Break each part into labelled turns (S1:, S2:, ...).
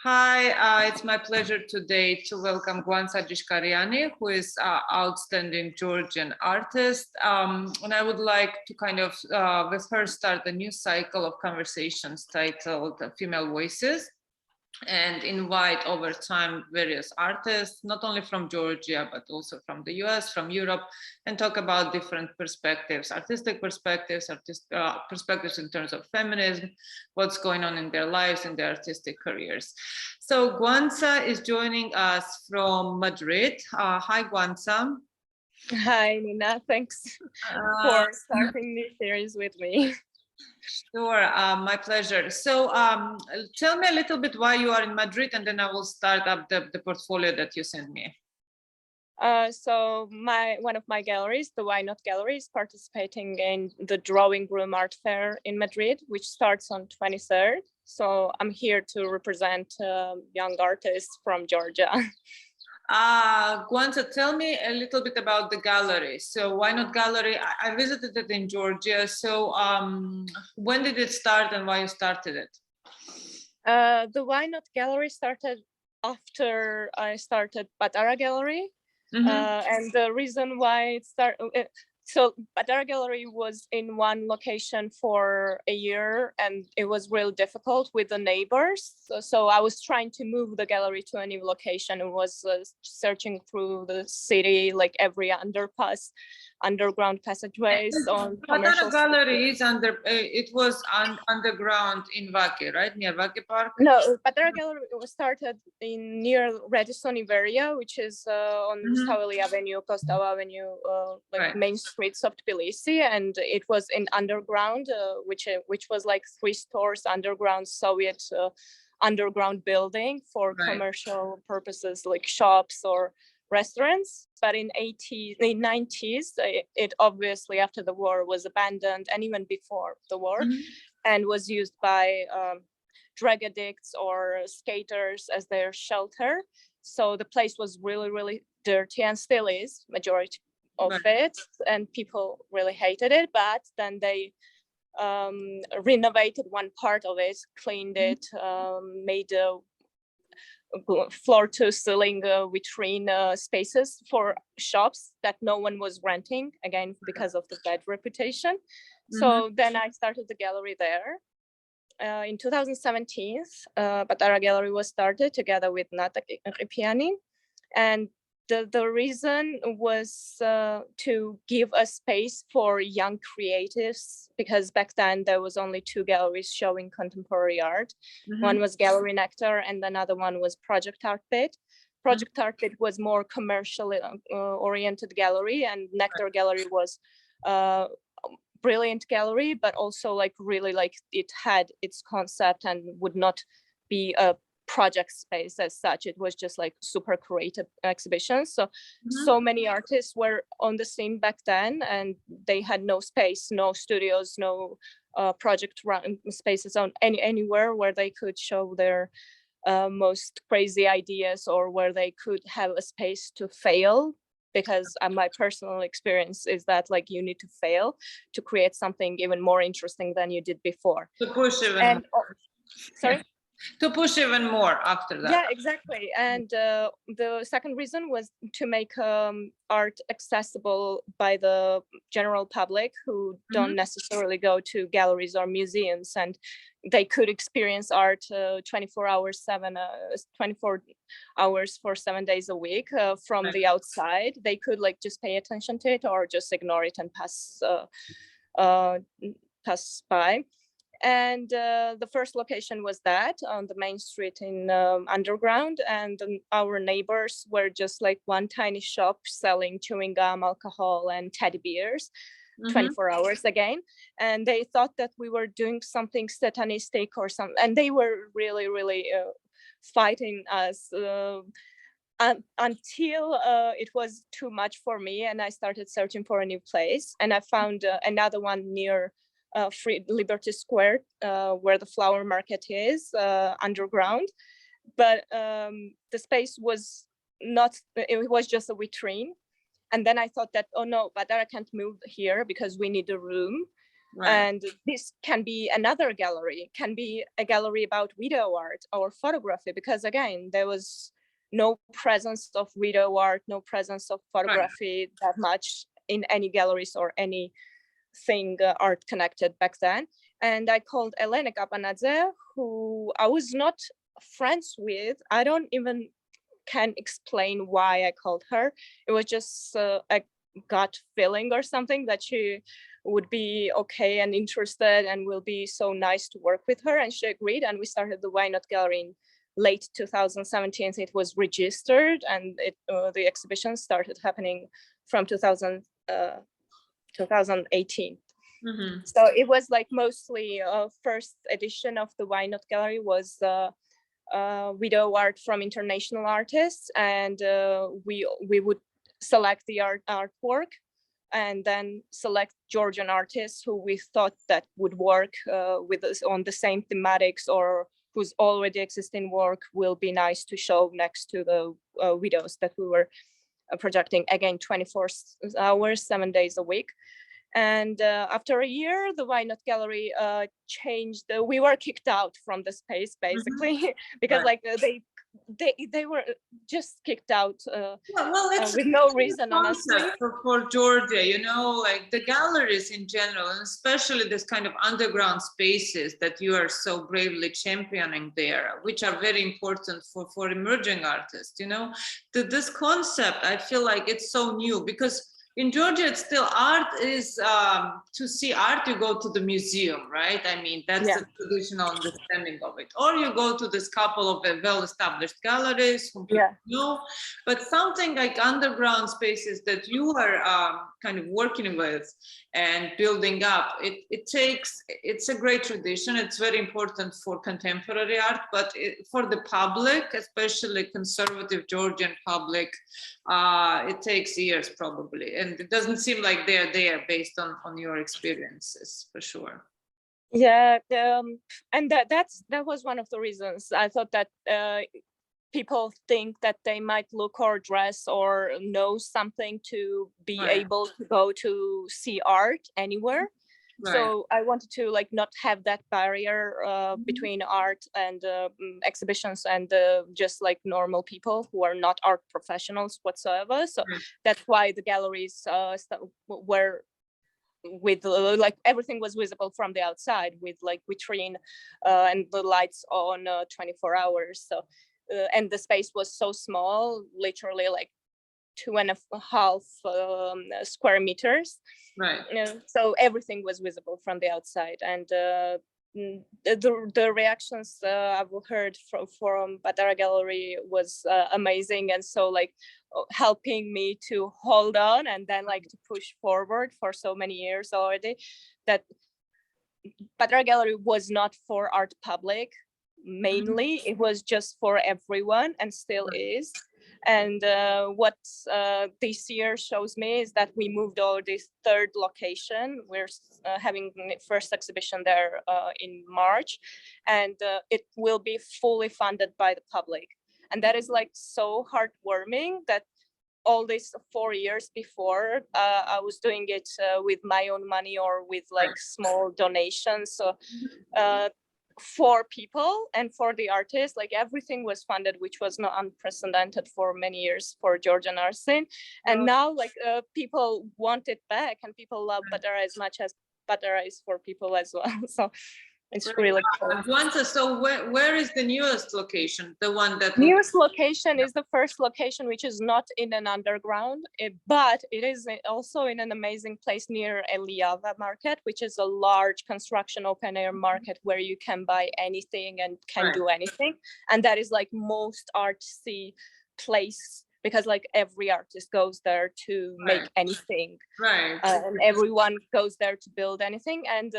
S1: Hi, it's my pleasure today to welcome Gvantsa Jishkariani, who is an outstanding Georgian artist. And I would like to kind of, with her, start a new cycle of conversations titled Female Voices, and invite over time various artists, not only from Georgia, but also from the US, from Europe, and talk about different perspectives, artistic perspectives, perspectives in terms of feminism, what's going on in their lives, in their artistic careers. So Gvantsa is joining us from Madrid. Hi, Gvantsa.
S2: Hi, Nina. Thanks for starting this series with me.
S1: Sure, my pleasure. So tell me a little bit why you are in Madrid, and then I will start up the portfolio that you sent me.
S2: So one of my galleries, the Why Not Gallery, is participating in the Drawing Room Art Fair in Madrid, which starts on 23rd. So I'm here to represent young artists from Georgia.
S1: Gvantsa, tell me a little bit about the gallery. So Why Not Gallery? I visited it in Georgia. So when did it start and why you started it?
S2: The Why Not Gallery started after I started Patara Gallery. And the reason why it started, so Patara Gallery was in one location for a year and it was really difficult with the neighbors. So I was trying to move the gallery to a new location. It was searching through the city, like every underpass, underground passageways on commercial.
S1: Patara Gallery is it was underground in Vake, right? Near Vake Park?
S2: No, Patara Gallery was started near Radisson area, which is on Stavely Avenue, Postava Avenue, main streets of Tbilisi, and it was in underground, which was like 3 stores underground Soviet underground building for commercial purposes, like shops or restaurants. But in 90s, it obviously after the war was abandoned, and even before the war, and was used by drug addicts or skaters as their shelter. So the place was really, really dirty and still is, majority of it, and people really hated it. But then they renovated one part of it, cleaned it, made a floor to ceiling vitrine spaces for shops that no one was renting, again because of the bad reputation. So then I started the gallery there. In 2017, Patara Gallery was started together with Nina Mdivani, and the reason was to give a space for young creatives, because back then there was only 2 galleries showing contemporary art. One was Gallery Nectar and another one was Project Art Pit. Project Art Pit was more commercially oriented gallery, and Nectar Gallery was brilliant gallery, but also like really like it had its concept and would not be a project space as such. It was just like super creative exhibitions. So many artists were on the scene back then, and they had no space, no studios, no project run spaces on anywhere where they could show their most crazy ideas, or where they could have a space to fail. Because my personal experience is that like you need to fail to create something even more interesting than you did before.
S1: To push even more.
S2: Sorry?
S1: To push even more after that.
S2: Yeah, exactly. And the second reason was to make art accessible by the general public who don't necessarily go to galleries or museums, and they could experience art 24 hours for 7 days a week from the outside. They could like just pay attention to it or just ignore it and pass by. And the first location was that on the main street in underground, and our neighbors were just like one tiny shop selling chewing gum, alcohol, and teddy bears, 24 hours again. And they thought that we were doing something satanistic or something, and they were really, really fighting us until it was too much for me, and I started searching for a new place, and I found another one near Free Liberty Square, where the flower market is underground. But the space was not, it was just a vitrine. And then I thought that, oh no, but I can't move here because we need a room. And this can be another gallery, can be a gallery about video art or photography, because again, there was no presence of video art, no presence of photography that much in any galleries or anything art connected back then. And I called Elena Kapanadze, who I was not friends with. I don't even can explain why I called her. It was just a gut feeling or something that she would be okay and interested and will be so nice to work with her, and she agreed, and we started the Why Not Gallery in late 2017. It was registered, and the exhibition started happening from 2018. So it was like mostly first edition of the Why Not Gallery was video art from international artists, and we would select the artwork and then select Georgian artists who we thought that would work with us on the same thematics, or whose already existing work will be nice to show next to the videos that we were projecting, again 24 hours 7 days a week. And after a year, the Why Not Gallery changed. We were kicked out from the space, basically, because like they were just kicked out with no reason, honestly.
S1: For Georgia, you know, like the galleries in general, and especially this kind of underground spaces that you are so bravely championing there, which are very important for emerging artists, you know. This concept, I feel like it's so new, because in Georgia, it's still art is, to see art, you go to the museum, right? I mean, that's the traditional understanding of it. Or you go to this couple of well-established galleries whom people know. But something like underground spaces that you are kind of working with and building up, it's a great tradition. It's very important for contemporary art, but for the public, especially conservative Georgian public, it takes years probably, and it doesn't seem like they're there based on your experiences, for sure.
S2: Yeah, and that was one of the reasons I thought that people think that they might look or dress or know something to be able to go to see art anywhere. So I wanted to like not have that barrier between art and exhibitions and just like normal people who are not art professionals whatsoever. So that's why the galleries were with like everything was visible from the outside, with like vitrine and the lights on 24 hours. So and the space was so small, literally like 2.5 square meters. So everything was visible from the outside, and the reactions I've heard from Patara Gallery was amazing, and so like helping me to hold on and then like to push forward for so many years already. That Patara Gallery was not for art public mainly, it was just for everyone, and still is. And what this year shows me is that we moved over this third location. We're having the first exhibition there in March, and it will be fully funded by the public. And that is like so heartwarming that all these 4 years before, I was doing it with my own money or with like small donations. So for people and for the artists, like everything was funded, which was not unprecedented for many years for Georgian art scene. And now like people want it back, and people love Patara as much as Patara is for people as well. So it's really cool.
S1: Gvantsa, so where is the newest location? The one that
S2: newest location is the first location, which is not in an underground, but it is also in an amazing place near Eliava market, which is a large construction open air market where you can buy anything and can do anything. And that is like most artsy place, because like every artist goes there to make anything, and everyone goes there to build anything. And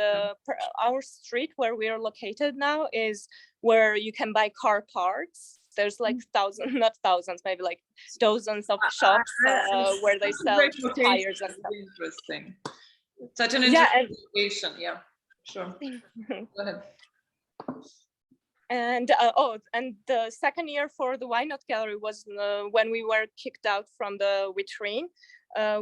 S2: our street where we are located now is where you can buy car parts. There's like thousands, not thousands, maybe like dozens of shops where they sell tires and stuff.
S1: Interesting. Such an interesting location. Yeah, sure. Go ahead.
S2: And and the second year for the Why Not Gallery was when we were kicked out from the vitrine.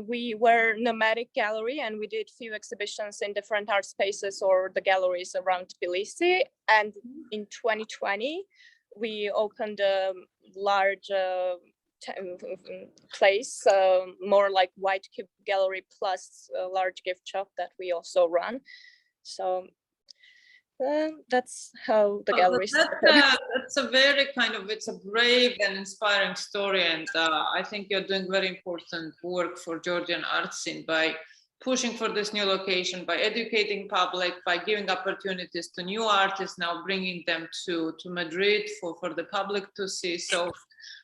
S2: We were nomadic gallery, and we did few exhibitions in different art spaces or the galleries around Tbilisi. And in 2020, we opened a large place, more like White Cube Gallery plus a large gift shop that we also run. So that's how the gallery started.
S1: That's a very it's a brave and inspiring story, and I think you're doing very important work for Georgian art scene by pushing for this new location, by educating public, by giving opportunities to new artists, now bringing them to Madrid for the public to see. So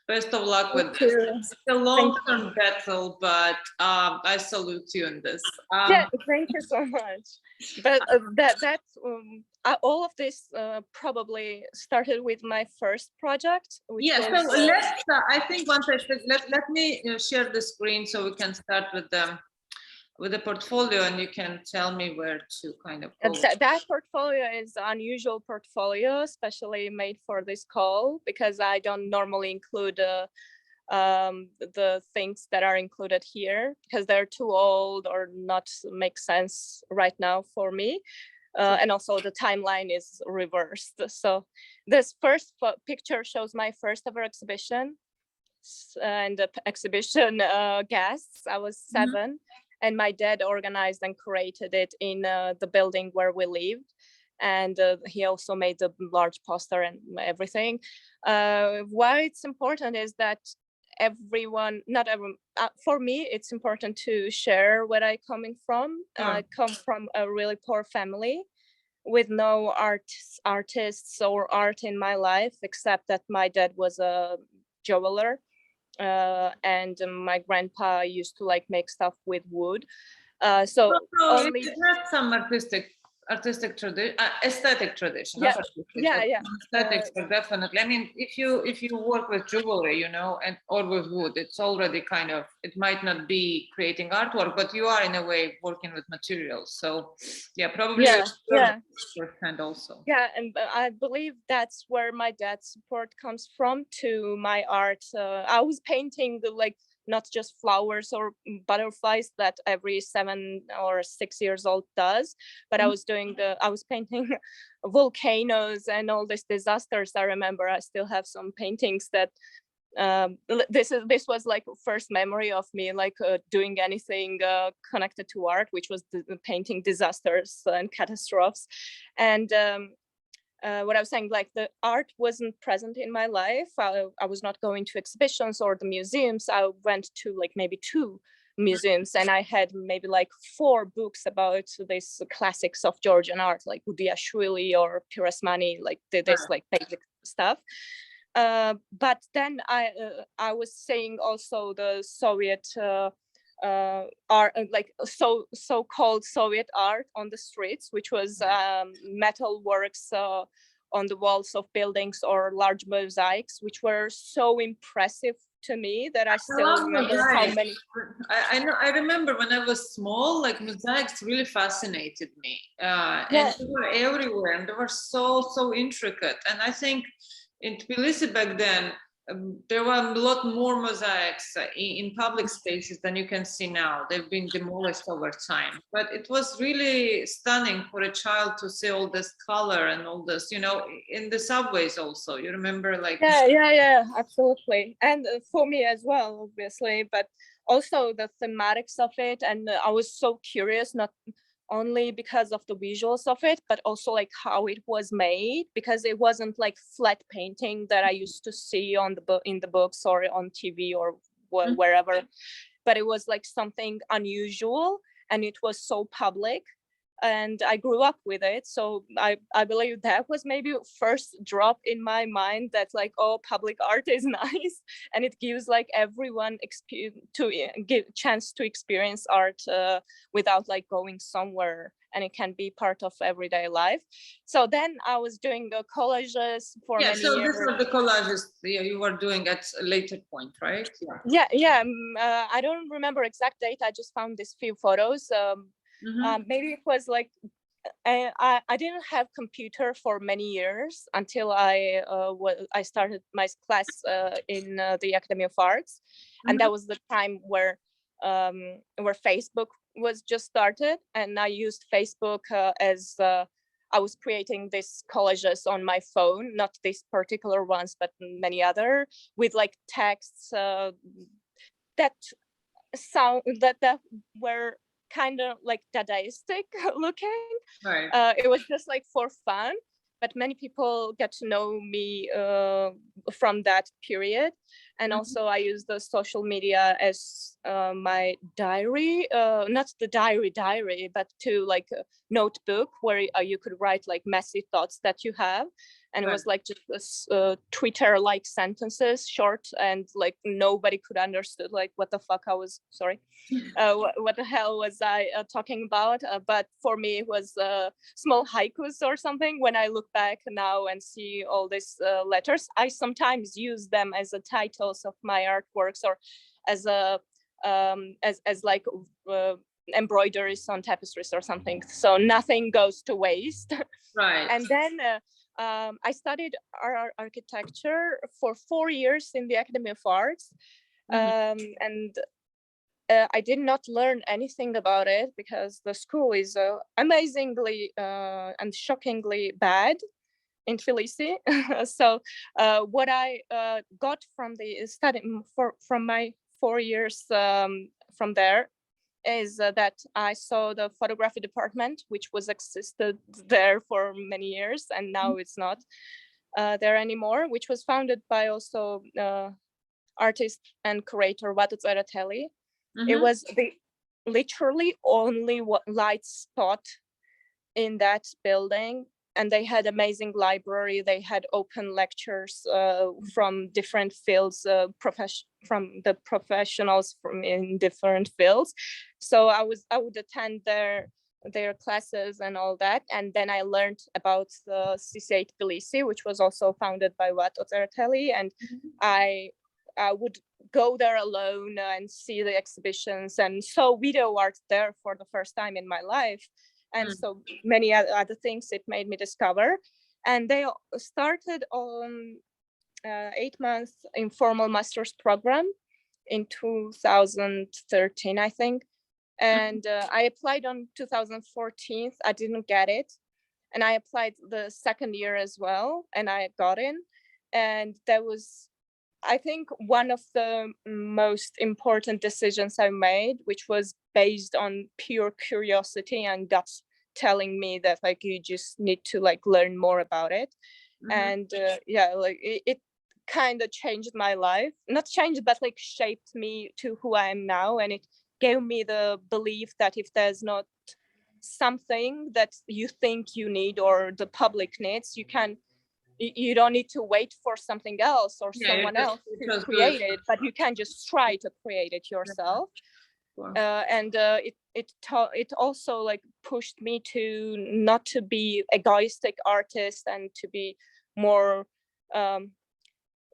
S1: best of luck with this. It's a long-term battle, but I salute you in this.
S2: Yeah, thank you so much. But all of this probably started with my first project.
S1: Yes, yeah, so let's. I think once let me share the screen so we can start with the portfolio, and you can tell me where to kind of go.
S2: That portfolio is an unusual portfolio, especially made for this call, because I don't normally include the things that are included here because they're too old or not make sense right now for me. And also the timeline is reversed. So this first picture shows my first ever exhibition, and the exhibition guests. I was 7, and my dad organized and curated it in the building where we lived. And he also made the large poster and everything. Why it's important is that for me, it's important to share where I'm coming from. I come from a really poor family with no artists or art in my life, except that my dad was a jeweler, and my grandpa used to make stuff with wood. So only
S1: it had some artistic tradition, aesthetic tradition.
S2: Yeah.
S1: Aesthetics, definitely. I mean, if you work with jewelry, and or with wood, it's already it might not be creating artwork, but you are in a way working with materials. So yeah, probably firsthand also.
S2: Yeah, and I believe that's where my dad's support comes from to my art. I was painting not just flowers or butterflies that every 7 or 6 years old does, but I was painting volcanoes and all these disasters. I remember I still have some paintings that this was first memory of me doing anything connected to art, which was painting disasters and catastrophes. And what I was saying, the art wasn't present in my life. I was not going to exhibitions or the museums. I went to maybe 2 museums, and I had maybe 4 books about these classics of Georgian art, like Udiashvili or Pirosmani, this basic stuff. But then I was seeing also the Soviet art, so-called Soviet art on the streets, which was metal works on the walls of buildings or large mosaics, which were so impressive to me that I still remember how many.
S1: I remember when I was small, mosaics really fascinated me, and they were everywhere, and they were so intricate. And I think in Tbilisi back then, there were a lot more mosaics in public spaces than you can see now. They've been demolished over time. But it was really stunning for a child to see all this color and all this, in the subways also. You remember
S2: Yeah, absolutely. And for me as well, obviously, but also the thematics of it. And I was so curious, not only because of the visuals of it, but also how it was made, because it wasn't flat painting that I used to see in the books or on TV or wherever, but it was something unusual, and it was so public, and I grew up with it. So I believe that was maybe first drop in my mind that public art is nice, and it gives everyone to give chance to experience art without going somewhere, and it can be part of everyday life. So then I was doing the collages for many years.
S1: So this was the collages you were doing at a later point, right?
S2: Yeah. I don't remember exact date. I just found these few photos. Maybe it was I didn't have computer for many years until I started my class in the Academy of Arts, and that was the time where where Facebook was just started, and I used Facebook as I was creating these collages on my phone, not these particular ones, but many other, with like texts that were kind of like Dadaistic looking.
S1: Right.
S2: It was just like for fun, but many people get to know me from that period. And also I use the social media as my diary, not the diary, but to like a notebook where you could write like messy thoughts that you have. And it was like just this Twitter-like sentences, short, and like nobody could understand like what the fuck I was, sorry, what the hell was I talking about? But for me, it was small haikus or something. When I look back now and see all these letters, I sometimes use them as the titles of my artworks, or as a as like embroideries on tapestries or something. So nothing goes to waste.
S1: Right.
S2: And then I studied architecture for 4 years in the Academy of Arts. And I did not learn anything about it because the school is amazingly and shockingly bad in Tbilisi. So what I got from the study from my 4 years from there is that I saw the photography department, which was existed there for many years, and now it's not there anymore, which was founded by also artist and curator Vato Tsarateli. It was the literally only light spot in that building, and they had amazing library. They had open lectures from different fields, from the professionals from in different fields. So I would attend their classes and all that, and then I learned about the CCA Tbilisi, which was also founded by Vato Tsarateli, and I would go there alone and see the exhibitions, and saw video art there for the first time in my life. And so many other things it made me discover. And they started on 8-month informal master's program in 2013, I think. And I applied on 2014. I didn't get it. And I applied the second year as well, and I got in. And that was, I think, one of the most important decisions I made, which was based on pure curiosity and guts telling me that like you just need to like learn more about it. And yeah, like it kind of changed my life, not changed, but like shaped me to who I am now. And it gave me the belief that if there's not something that you think you need or the public needs, you don't need to wait for something else or someone else to create it, but you can just try to create it yourself. And it also like pushed me to not to be egoistic artist and to be more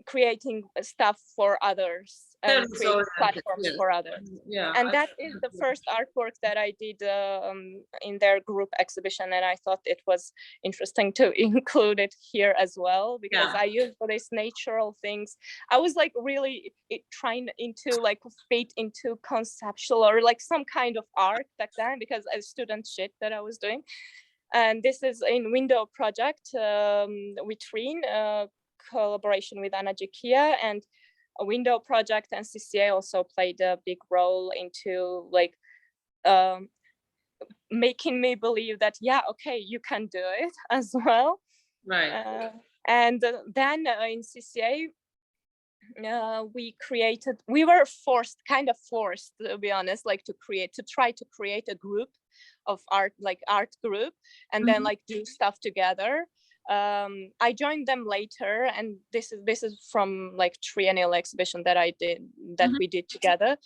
S2: creating stuff for others and creating platforms for others. And that is the first artwork that I did in their group exhibition, and I thought it was interesting to include it here as well, because I used these natural things. I was like really trying to like fit into conceptual or like some kind of art back then, because as student shit that I was doing. And this is in window project vitrine, collaboration with Anna Jikia, and a window project and CCA also played a big role into like making me believe that, yeah, okay, you can do it as well.
S1: Right.
S2: And then in CCA, we were forced to be honest, like to try to create a group of art group, and then like do stuff together. I joined them later, and this is from like triennial exhibition that we did together.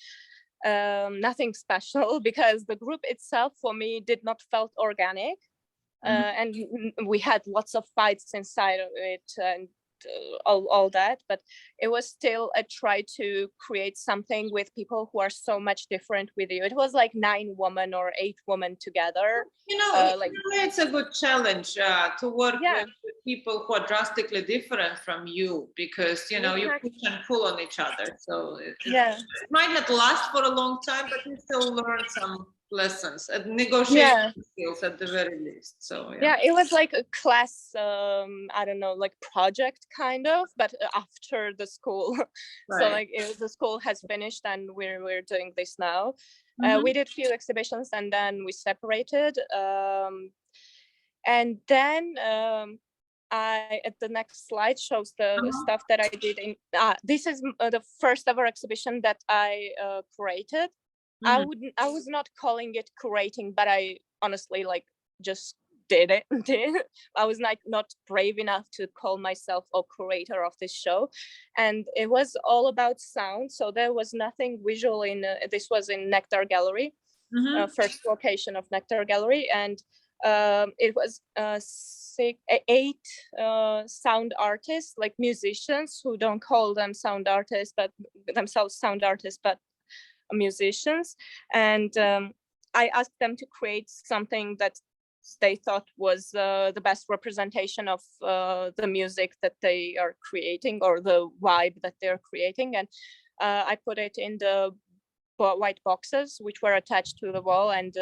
S2: Nothing special, because the group itself for me did not felt organic. And we had lots of fights inside of it, and all that, but it was still a try to create something with people who are so much different with you. It was like 9 women or 8 women together.
S1: It's a good challenge to work with people who are drastically different from you, because you push and pull on each other. So it might not last for a long time, but you still learn some lessons and negotiation skills at the very least. So
S2: it was like a class, I don't know, like project kind of, but after the school. So like the school has finished and we're doing this now. We did few exhibitions and then we separated, and then at the next slide shows the stuff that I did in this is the first ever exhibition that I curated. I was not calling it curating, but I honestly like just did it. I was not brave enough to call myself a curator of this show, and it was all about sound. So there was nothing visual in this was in Nectar Gallery, first location of Nectar Gallery, and it was 8 sound artists, like musicians who don't call them sound artists, but themselves sound artists, but musicians. And I asked them to create something that they thought was the best representation of the music that they are creating, or the vibe that they're creating. And I put it in the white boxes which were attached to the wall, and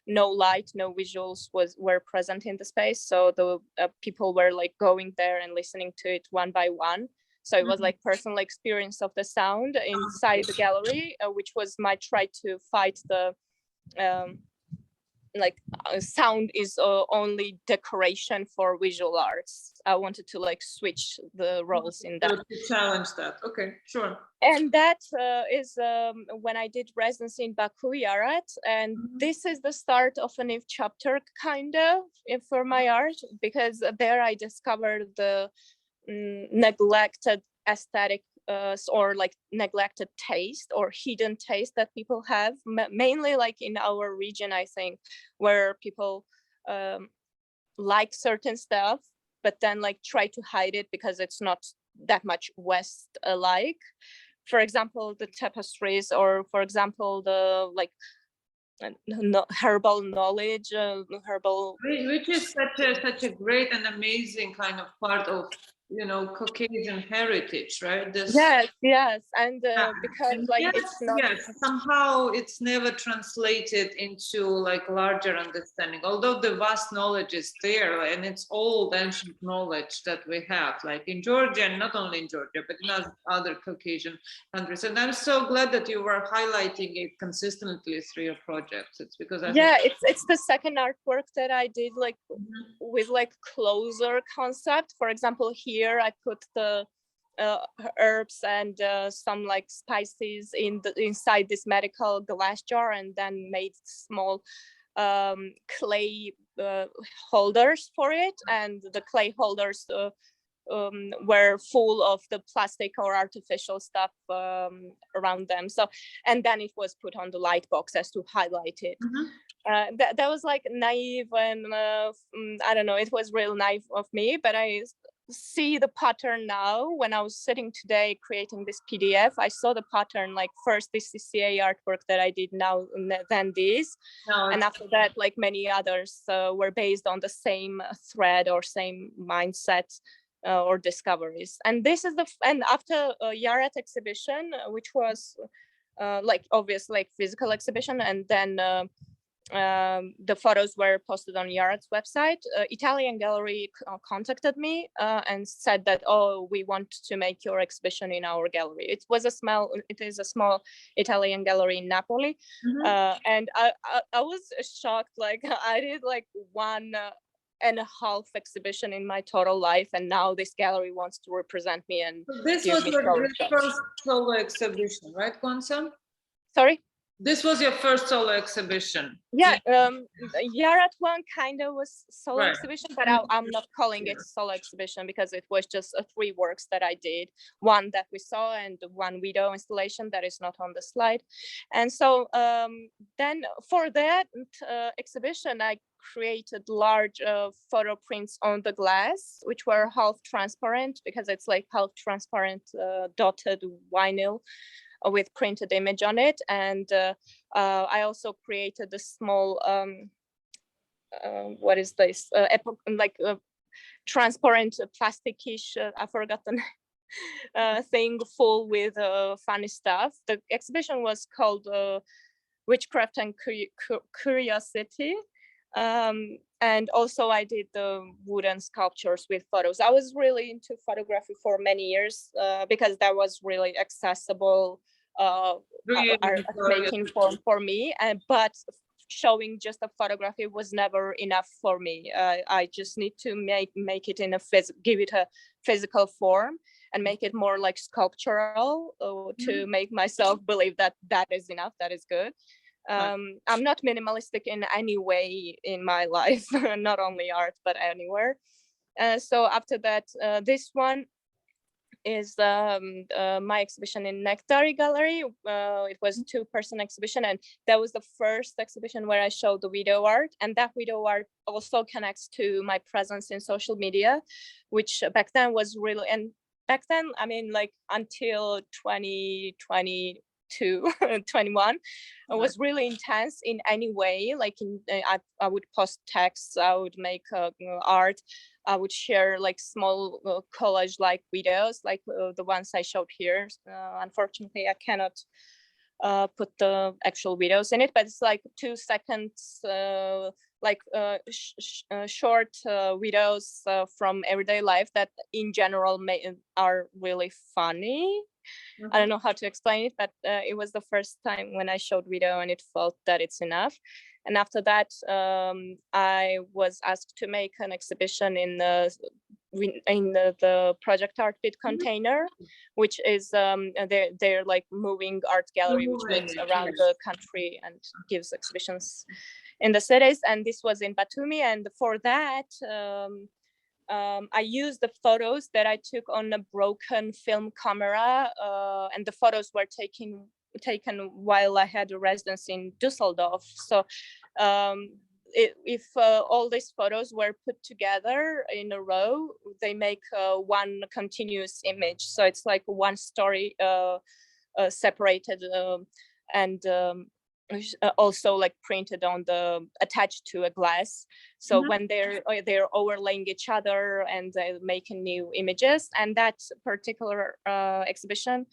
S2: no light, no visuals were present in the space. So the people were like going there and listening to it one by one. So it was like personal experience of the sound inside the gallery, which was my try to fight the sound is only decoration for visual arts. I wanted to like switch the roles in that.
S1: To challenge that. Okay, sure.
S2: And that is when I did residency in Baku, Yarat, and this is the start of a new chapter kind of for my art, because there I discovered the neglected aesthetic or like neglected taste or hidden taste that people have, mainly like in our region, I think, where people like certain stuff, but then like try to hide it because it's not that much West alike. For example, the tapestries, or for example, the like herbal knowledge,
S1: which is such a great and amazing kind of part of Caucasian heritage, right?
S2: Yes, and because like it's not
S1: somehow it's never translated into like larger understanding, although the vast knowledge is there, and it's old ancient knowledge that we have, like in Georgia, and not only in Georgia but in other Caucasian countries. And I'm so glad that you were highlighting it consistently through your projects. It's because
S2: it's the second artwork that I did like with like closer concept. For example, here I put the herbs and some like spices inside this medical glass jar, and then made small clay holders for it, and the clay holders were full of the plastic or artificial stuff around them. So, and then it was put on the light boxes to highlight it. That was like naive, and I don't know, it was real naive of me, but I see the pattern now. When I was sitting today creating this PDF, I saw the pattern, like first this CCA artwork that I did now, then this, and after that like many others were based on the same thread or same mindset or discoveries. And this is and after Yarat exhibition, which was like obvious like physical exhibition, and then the photos were posted on Yarat's website, Italian gallery contacted me and said that, oh, we want to make your exhibition in our gallery. It is a small Italian gallery in Napoli. And I was shocked, like I did like 1.5 exhibition in my total life, and now this gallery wants to represent me. And
S1: this was the first solo exhibition, right, Gvantsa?
S2: Sorry?
S1: This was your first solo exhibition.
S2: Yeah, Yarat one kind of was solo
S1: Right.
S2: exhibition, but I'm not calling it solo exhibition because it was just 3 works that I did. One that we saw and one video installation that is not on the slide. And so then for that exhibition, I created large photo prints on the glass, which were half transparent because it's like half transparent dotted vinyl with printed image on it. And I also created a small, what is this? Like a transparent plasticish, I forgot the name, thing full with funny stuff. The exhibition was called Witchcraft and Curiosity. And also I did the wooden sculptures with photos. I was really into photography for many years because that was really accessible art making form for me. But showing just a photography was never enough for me. I just need to make it in give it a physical form and make it more like sculptural to make myself believe that that is enough, that is good. I'm not minimalistic in any way in my life, not only art, but anywhere. So after that, this one is my exhibition in Nectari Gallery. It was a 2-person exhibition, and that was the first exhibition where I showed the video art. And that video art also connects to my presence in social media, which back then was really, and back then, I mean, like until 2020, 21 it was really intense in any way. Like I would post texts, I would make art, I would share like small collage like videos like the ones I showed here. Unfortunately I cannot put the actual videos in it, but it's like 2 seconds like short videos from everyday life that in general are really funny. I don't know how to explain it, but it was the first time when I showed video and it felt that it's enough. And after that, I was asked to make an exhibition in the Project Art Pit container, which is they're like moving art gallery, which moves around the country and gives exhibitions in the cities. And this was in Batumi. And for that, I used the photos that I took on a broken film camera, and the photos were taken while I had a residence in Dusseldorf. So if all these photos were put together in a row, they make one continuous image. So it's like one story separated and also like printed on attached to a glass. So when they're overlaying each other and they're making new images. And that particular exhibition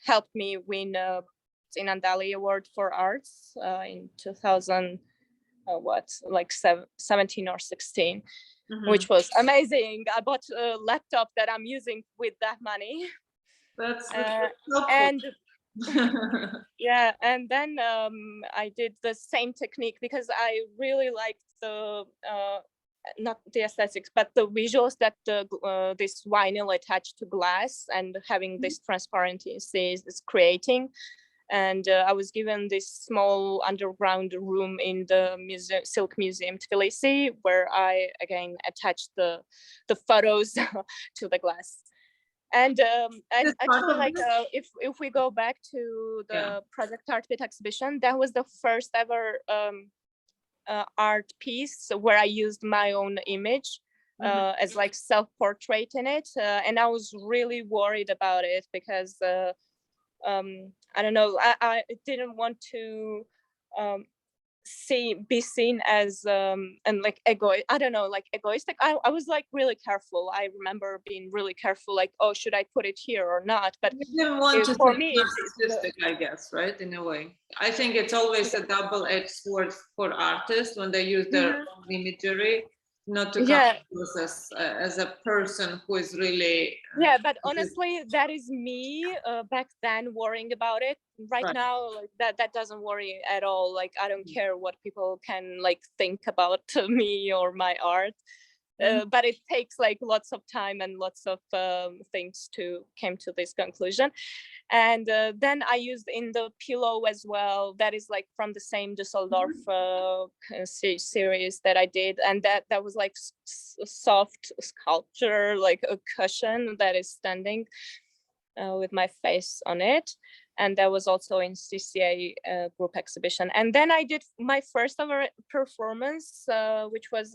S2: helped me win a Tsinandali Award for Arts in 17 or 16, which was amazing. I bought a laptop that I'm using with that money.
S1: That's
S2: and yeah, and then I did the same technique because I really liked the not the aesthetics, but the visuals that this vinyl attached to glass and having this transparency is creating. And I was given this small underground room in the Silk Museum Tbilisi, where I again attached the photos to the glass. And actually, like if we go back to the Project Art Pit exhibition, that was the first ever art piece where I used my own image as like self-portrait in it, and I was really worried about it because I don't know, I didn't want to be seen as and like egoistic. I was like really careful. I remember being really careful, like, oh, should I put it here or not? But
S1: you didn't want to
S2: for
S1: be
S2: me
S1: narcissistic, I guess, right? In a way, I think it's always a double-edged sword for artists when they use their own imagery, not to come as a person who is really
S2: but honestly, that is me back then worrying about it. Right now, like, that doesn't worry at all. Like, I don't care what people can like think about me or my art. but it takes like lots of time and lots of things to came to this conclusion. And then I used in the pillow as well, that is like from the same Dusseldorf series that I did, and that was like soft sculpture, like a cushion that is standing with my face on it. And that was also in CCA group exhibition. And then I did my first ever performance, which was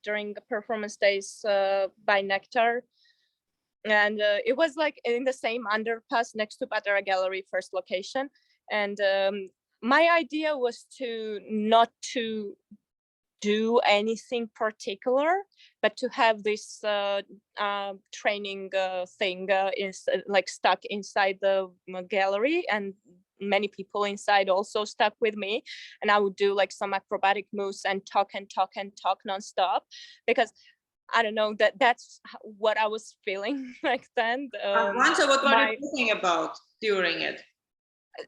S2: during the performance days by Nectar. And it was like in the same underpass next to Patara Gallery, first location. And my idea was to not to do anything particular, but to have this training thing is like stuck inside the gallery, and many people inside also stuck with me. And I would do like some acrobatic moves and talk nonstop, because I don't know, that's what I was feeling back then.
S1: Gvantsa, what were you thinking about during it?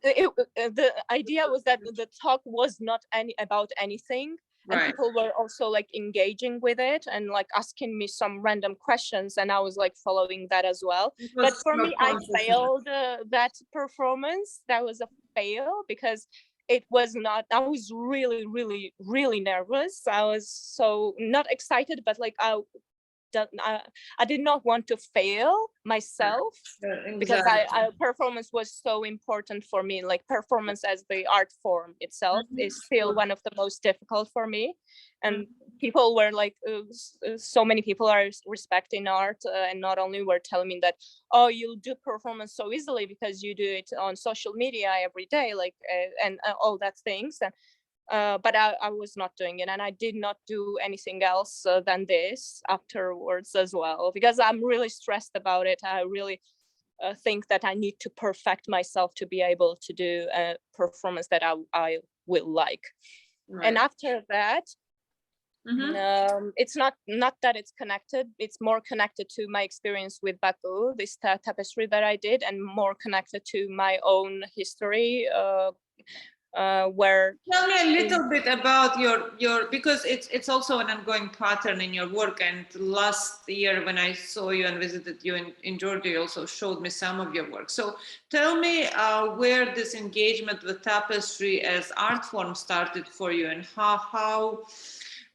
S2: The idea was that the talk was not about anything. And
S1: right.
S2: People were also like engaging with it and like asking me some random questions, and I was like following that as well. But for me, I failed that performance. That was a fail because it was not, I was really nervous. I was so not excited, but like I did not want to fail myself, exactly. Because performance was so important for me. Like performance as the art form itself is still one of the most difficult for me. And people were like, so many people are respecting art, and not only were telling me that, oh, you'll do performance so easily because you do it on social media every day, like and all that things. And but I was not doing it, and I did not do anything else than this afterwards as well, because I'm really stressed about it. I really think that I need to perfect myself to be able to do a performance that I will like. Right. And after that, it's not that it's connected. It's more connected to my experience with Baku, this tapestry that I did, and more connected to my own history. Where
S1: tell me a little bit about your because it's also an ongoing pattern in your work. And last year when I saw you and visited you in Georgia, you also showed me some of your work. So tell me where this engagement with tapestry as art form started for you, and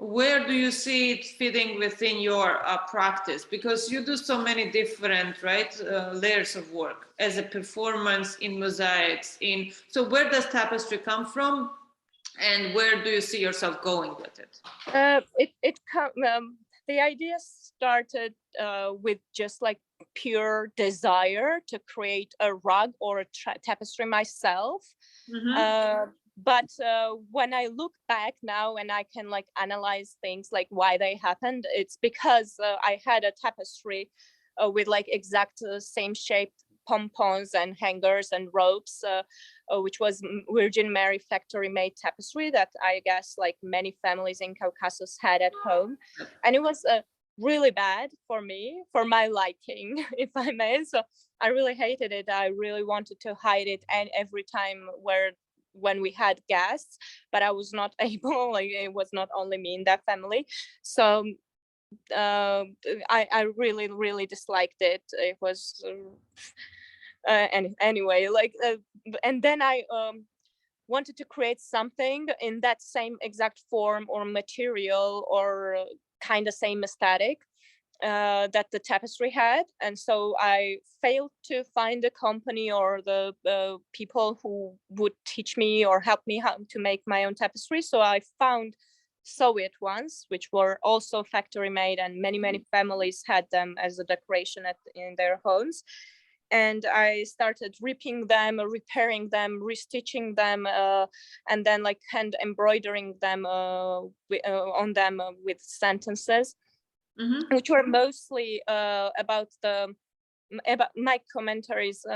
S1: where do you see it fitting within your practice? Because you do so many different, layers of work as a performance, in mosaics, so where does tapestry come from, and where do you see yourself going with it?
S2: The idea started with just like pure desire to create a rug or a tapestry myself. But when I look back now and I can like analyze things like why they happened, it's because I had a tapestry with like exact same shaped pompons and hangers and ropes, which was Virgin Mary factory made tapestry that I guess like many families in Caucasus had at home. And it was really bad for me, for my liking, if I may. So I really hated it. I really wanted to hide it, and every time when we had guests, but I was not able, like it was not only me in that family. So I really disliked it. It was and anyway, like and then I wanted to create something in that same exact form or material or kind of same aesthetic that the tapestry had. And so I failed to find a company or the people who would teach me or help me how to make my own tapestry. So I found Soviet ones, which were also factory made, and many families had them as a decoration in their homes. And I started ripping them, repairing them, restitching them, and then like hand embroidering them on them with sentences. Which were mostly about my commentaries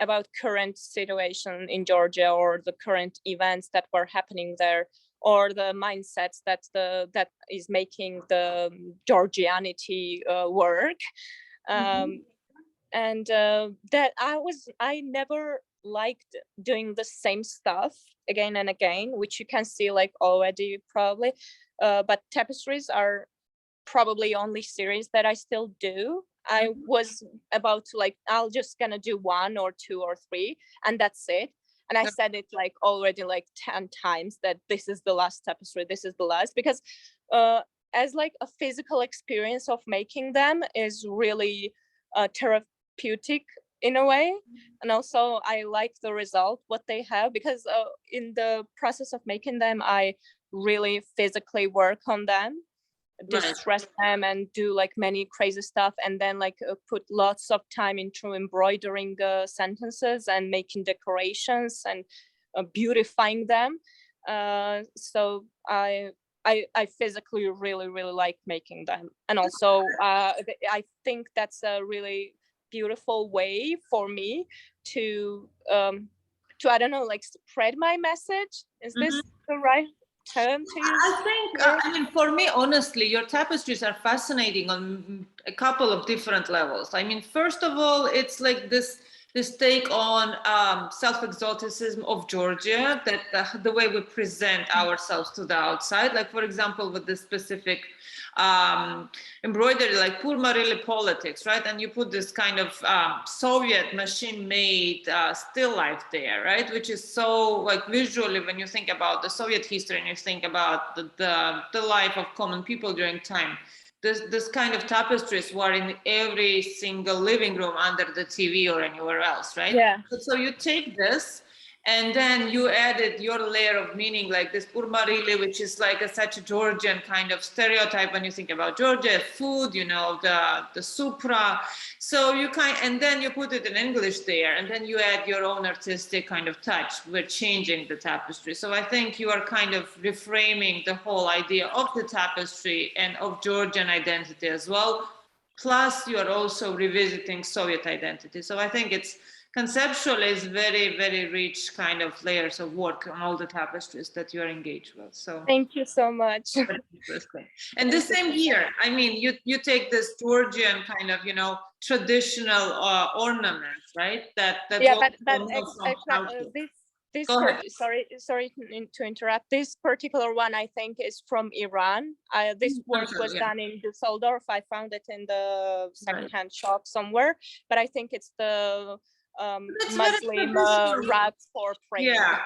S2: about current situation in Georgia, or the current events that were happening there, or the mindsets that is making the Georgianity work. And that I never liked doing the same stuff again and again, which you can see like already probably. But tapestries are probably only series that I still do. I was about to like, I'll just gonna do 1 or 2 or 3 and that's it. And I said it like already like 10 times that this is the last tapestry, this is the last, because as like a physical experience of making them is really therapeutic in a way. And also I like the result, what they have, because in the process of making them, I really physically work on them, distress them and do like many crazy stuff, and then like put lots of time into embroidering sentences and making decorations and beautifying them. So I physically really like making them. And also I think that's a really beautiful way for me to I don't know, like spread my message. Is this the right term to use?
S1: I think, I mean, for me, honestly, your tapestries are fascinating on a couple of different levels. I mean, first of all, it's like this take on self-exoticism of Georgia, that the way we present ourselves to the outside. Like, for example, with this specific embroidery, like Purmarili politics, right? And you put this kind of Soviet machine-made still life there, right? Which is so like visually, when you think about the Soviet history and you think about the life of common people during time, this kind of tapestries were in every single living room under the TV or anywhere else, right?
S2: Yeah.
S1: So you take this and then you added your layer of meaning, like this Purmarili, which is like such a Georgian kind of stereotype when you think about Georgia, food, you know, the supra. So you and then you put it in English there, and then you add your own artistic kind of touch. We're changing the tapestry. So I think you are kind of reframing the whole idea of the tapestry and of Georgian identity as well. Plus, you are also revisiting Soviet identity. So I think it's conceptually is very rich kind of layers of work on all the tapestries that you are engaged with. So
S2: thank you so much.
S1: Very interesting. And the same here, I mean, you take this Georgian kind of, you know, traditional ornaments, right? That
S2: yeah, but sorry to interrupt. This particular one, I think, is from Iran. This work was done in Dusseldorf. I found it in the secondhand shop somewhere, but I think it's the Muslim rug for praying.
S1: Yeah,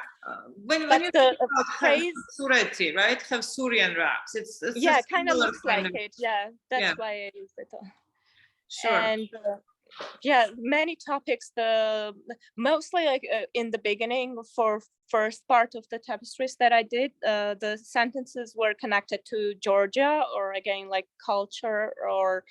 S1: when you
S2: the praise
S1: sureti, right? Have Surian rugs. It's
S2: yeah, kind of looks like it. Yeah, that's why I use it.
S1: Sure.
S2: And yeah, many topics. Mostly like in the beginning, for first part of the tapestries that I did, the sentences were connected to Georgia, or again like culture or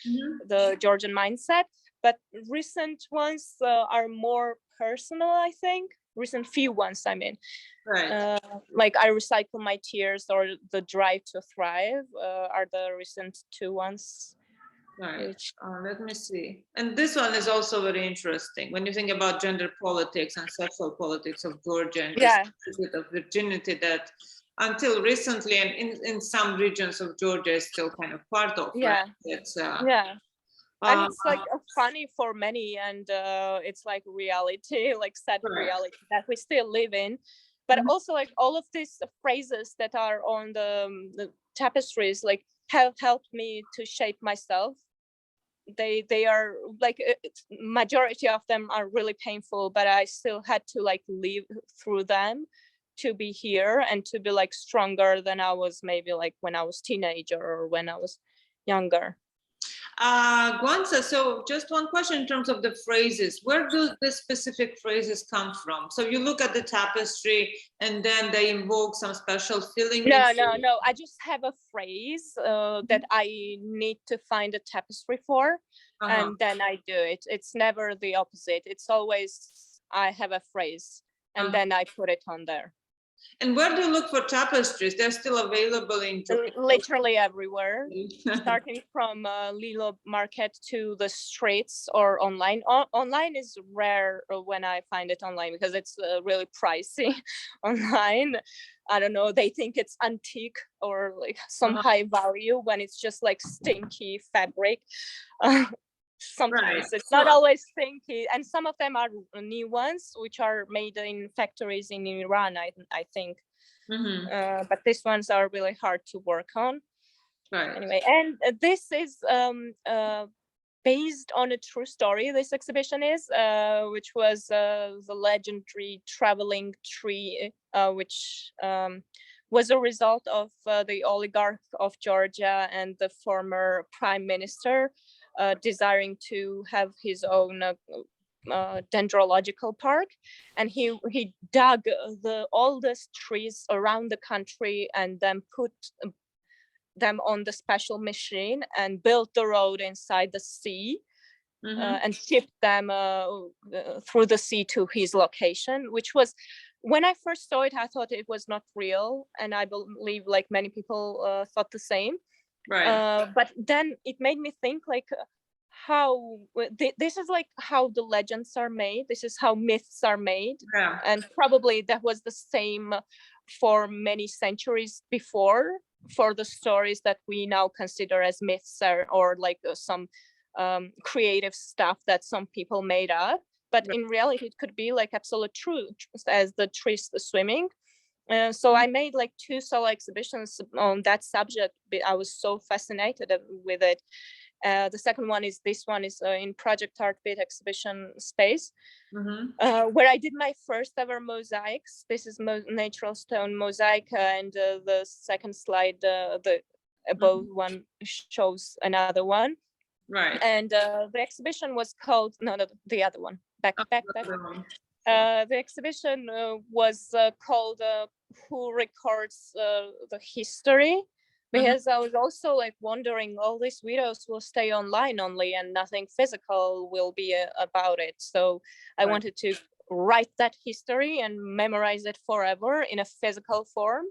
S2: the Georgian mindset. But recent ones are more personal, I think. Recent few ones, I mean.
S1: Right.
S2: Like I Recycle My Tears or The Drive to Thrive are the recent 2 ones.
S1: Right. Let me see. And this one is also very interesting when you think about gender politics and sexual politics of Georgia and this bit of virginity that until recently and in some regions of Georgia is still kind of part of.
S2: Yeah.
S1: Right? It's,
S2: and it's like funny for many, and it's like reality, like sad reality that we still live in. But also like all of these phrases that are on the tapestries like have helped me to shape myself. They are like majority of them are really painful, but I still had to like live through them to be here and to be like stronger than I was maybe like when I was teenager or when I was younger.
S1: Gvantsa, so just one question in terms of the phrases. Where do the specific phrases come from? So you look at the tapestry and then they invoke some special feeling?
S2: No. I just have a phrase that I need to find a tapestry for, and then I do it. It's never the opposite. It's always I have a phrase and then I put it on there.
S1: And where do you look for tapestries? They're still available in Georgia?
S2: Literally everywhere, starting from Lilo Market to the streets or online. Online is rare when I find it online because it's really pricey online. I don't know, they think it's antique or like some high value when it's just like stinky fabric. Sometimes it's not always stinky, and some of them are new ones which are made in factories in Iran, I think. But these ones are really hard to work on.
S1: Right.
S2: Anyway, and this is based on a true story. This exhibition is, which was the legendary traveling tree, which was a result of the oligarch of Georgia and the former prime minister desiring to have his own dendrological park, and he dug the oldest trees around the country and then put them on the special machine and built the road inside the sea. And shipped them through the sea to his location, which was, when I first saw it, I thought it was not real, and I believe like many people thought the same.
S1: Right.
S2: But then it made me think like how this is like how the legends are made. This is how myths are made, and probably that was the same for many centuries before, for the stories that we now consider as myths or like some creative stuff that some people made up, but in reality it could be like absolute truth, as the trees swimming. So I made like 2 solo exhibitions on that subject. I was so fascinated with it. The second one is this one is in Project Art Bit exhibition space, where I did my first ever mosaics. This is natural stone mosaic, and the second slide, the above one shows another one.
S1: Right.
S2: And the exhibition was called, no, the other one, back. The exhibition was called Who Records the History? Because I was also like wondering, all these videos will stay online only and nothing physical will be about it. So I wanted to write that history and memorize it forever in a physical form.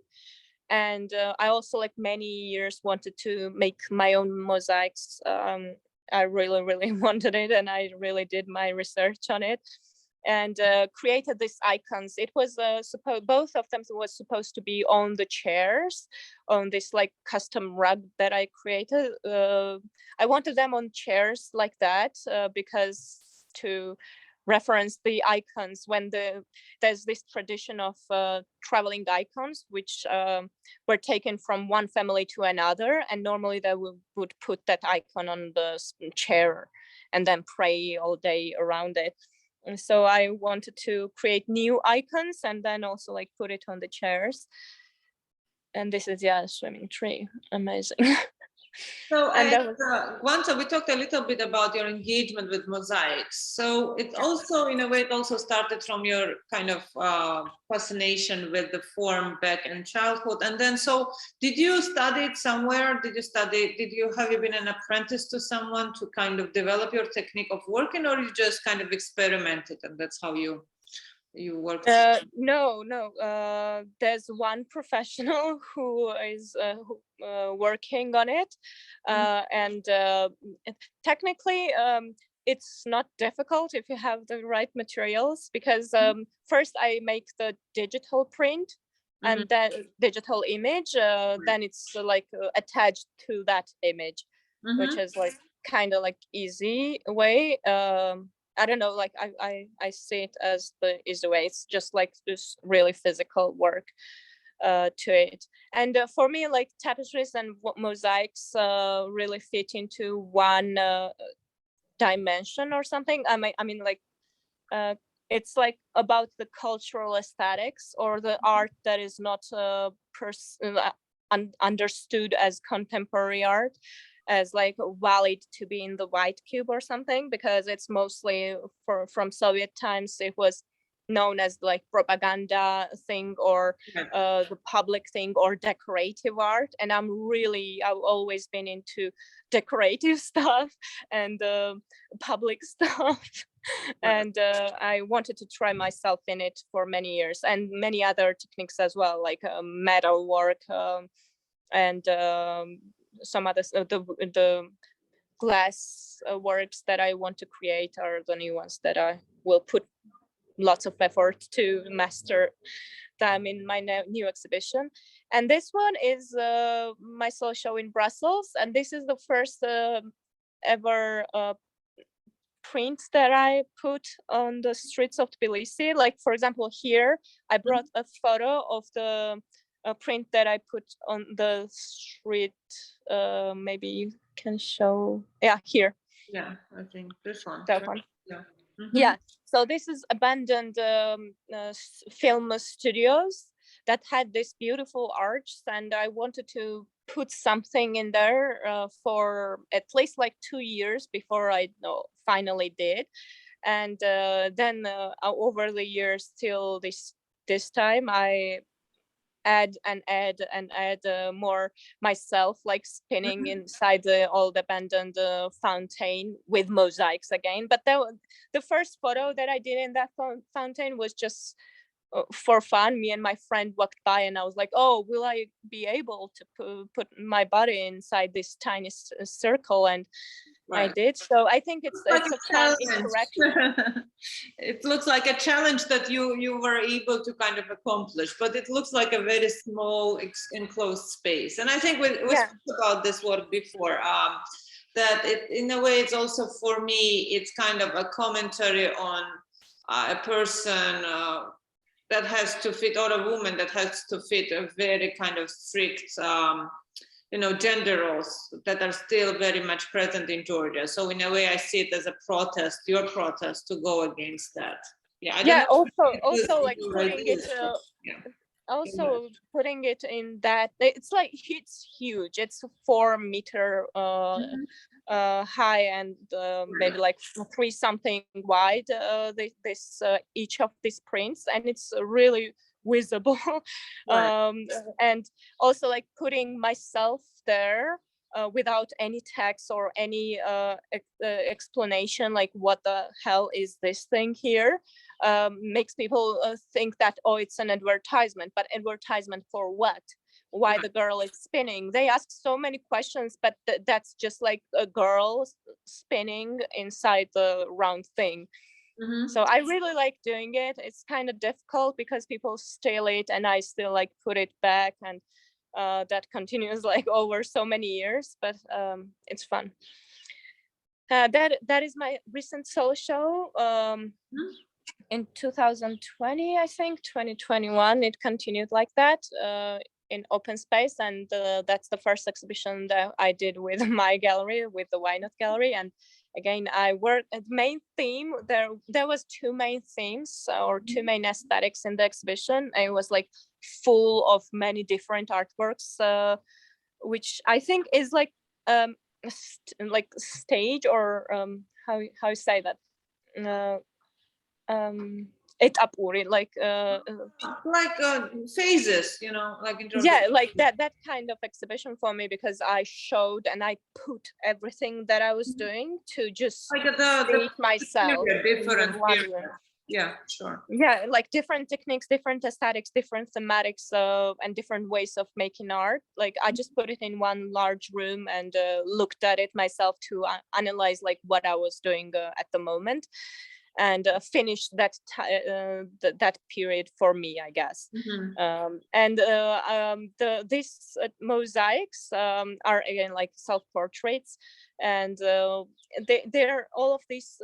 S2: And I also, like many years, wanted to make my own mosaics. I really, really wanted it, and I really did my research on it, and created these icons. It was both of them was supposed to be on the chairs, on this like custom rug that I created. I wanted them on chairs like that because to reference the icons when there's this tradition of traveling icons, which were taken from one family to another, and normally they would put that icon on the chair and then pray all day around it. And so I wanted to create new icons and then also like put it on the chairs. And this is a swimming tree. Amazing.
S1: So, Gvantsa, we talked a little bit about your engagement with mosaics. So it also, in a way, it also started from your kind of fascination with the form back in childhood. And then, so did you study it somewhere? Have you been an apprentice to someone to kind of develop your technique of working, or you just kind of experimented and that's how you worked?
S2: No. There's one professional who is working on it, and technically it's not difficult if you have the right materials, because first I make the digital print and then digital image, then it's like attached to that image, which is like kind of like easy way. I don't know, like I see it as the easy way. It's just like this really physical work to it. And for me, like tapestries and mosaics really fit into one dimension or something. I mean like it's like about the cultural aesthetics or the art that is not understood as contemporary art, as like valid to be in the white cube or something, because it's mostly from Soviet times. It was known as like propaganda thing or the public thing or decorative art. And I've always been into decorative stuff and public stuff. And I wanted to try myself in it for many years, and many other techniques as well, like metal work and some other the glass works that I want to create are the new ones that I will put lots of effort to master them in my new exhibition. And this one is my solo show in Brussels, and this is the first ever print that I put on the streets of Tbilisi. Like, for example, here I brought a photo of the a print that I put on the street. Maybe you can show. Yeah, here.
S1: Yeah, I think this one.
S2: That one.
S1: Yeah.
S2: Yeah. So this is abandoned film studios that had this beautiful arch, and I wanted to put something in there for at least like 2 years before I finally did. And then over the years till this time, I add more myself, like spinning inside the old abandoned fountain with mosaics again. But the first photo that I did in that fountain was just for fun. Me and my friend walked by, and I was like, oh, will I be able to put my body inside this tiny circle? And right. I did. So I think it's a fun interaction.
S1: It looks like a challenge that you were able to kind of accomplish, but it looks like a very small enclosed space. And I think we spoke about this work before, that in a way, it's also, for me, it's kind of a commentary on a person that has to fit, or a woman that has to fit a very kind of strict gender roles that are still very much present in Georgia. So in a way, I see it as a protest, your protest, to go against that.
S2: Yeah. Also like putting it. Also putting it in that, it's huge. It's 4 meter high and maybe like 3 something wide. Each of these prints, and it's really visible. Right. And also like putting myself there without any text or any explanation, like what the hell is this thing here, makes people think that, oh, it's an advertisement. But advertisement for what? Why the girl is spinning? They ask so many questions, but that's just like a girl spinning inside the round thing. So I really like doing it. It's kind of difficult because people steal it, and I still like put it back, and that continues like over so many years, but it's fun. That is my recent solo show in 2020, I think 2021. It continued like that in open space, and that's the first exhibition that I did with my gallery, with the Why Not Gallery. And again, I worked at main theme. There was 2 main themes or 2 main aesthetics in the exhibition. And it was like full of many different artworks, which I think is like stage, or how you say that, etapuri, like
S1: phases, like in terms
S2: like that kind of exhibition for me, because I showed and I put everything that I was doing to just
S1: like
S2: see myself
S1: different yeah, sure.
S2: Yeah, like different techniques, different aesthetics, different thematics, and different ways of making art. Like I just put it in one large room and looked at it myself to analyze like what I was doing at the moment, and finished that period for me, I guess. These mosaics are again like self-portraits, and they're all of these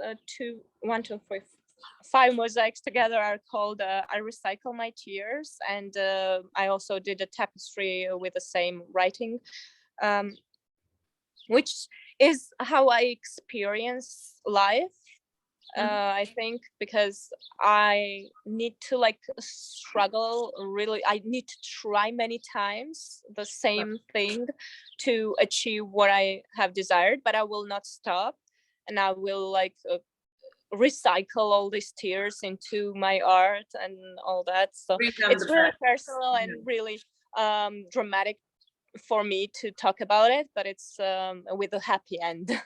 S2: 5 mosaics together are called I Recycle My Tears. And I also did a tapestry with the same writing, which is how I experience life. I think because I need to like struggle really. I need to try many times the same thing to achieve what I have desired, but I will not stop, and I will like recycle all these tears into my art and all that. So it's really personal and really dramatic for me to talk about it, but it's with a happy end.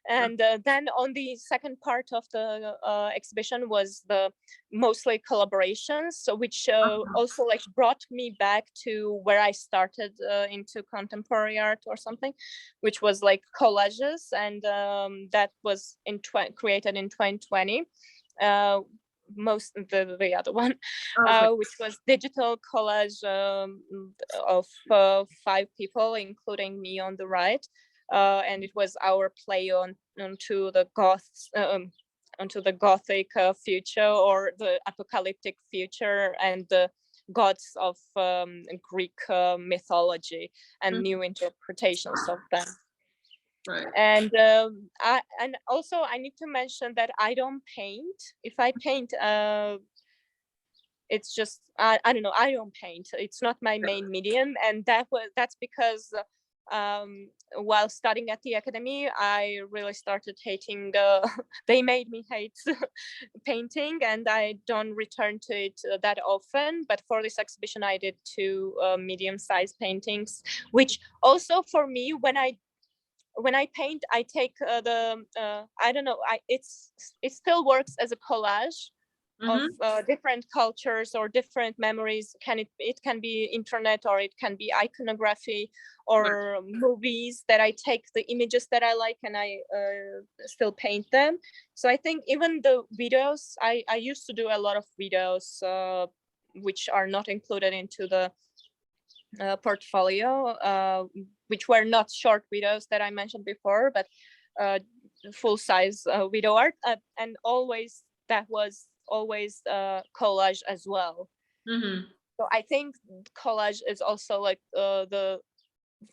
S2: And then on the second part of the exhibition was the mostly collaborations, so which also like brought me back to where I started into contemporary art or something, which was like collages, and that was created in 2020. Most the other one, which was digital collage of 5 people, including me on the right. And it was our play onto the Gothic future, or the apocalyptic future, and the gods of Greek mythology and new interpretations of them.
S1: Right.
S2: And also I need to mention that I don't paint. If I paint, it's just I don't know. I don't paint. It's not my main medium, and that's because while studying at the academy, I really started hating. They made me hate painting, and I don't return to it that often. But for this exhibition, I did 2 medium-sized paintings, which also for me, when I paint, I take I don't know. It still works as a collage of different cultures or different memories. It can be internet, or it can be iconography or movies that I take the images that I like and I still paint them. So I think even the videos, I used to do a lot of videos which are not included into the portfolio, which were not short videos that I mentioned before, but full-size video art, and always that was always collage as well. So I think collage is also like the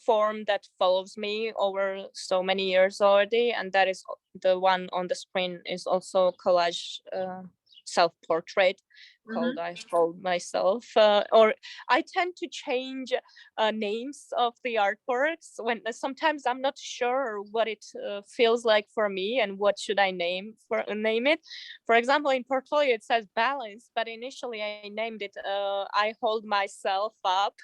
S2: form that follows me over so many years already, and that is the one on the screen is also collage self-portrait called I called myself, or I tend to change names of the artworks when sometimes I'm not sure what it feels like for me and what should I name it. For example, in portfolio it says balance, but initially I named it I hold myself up.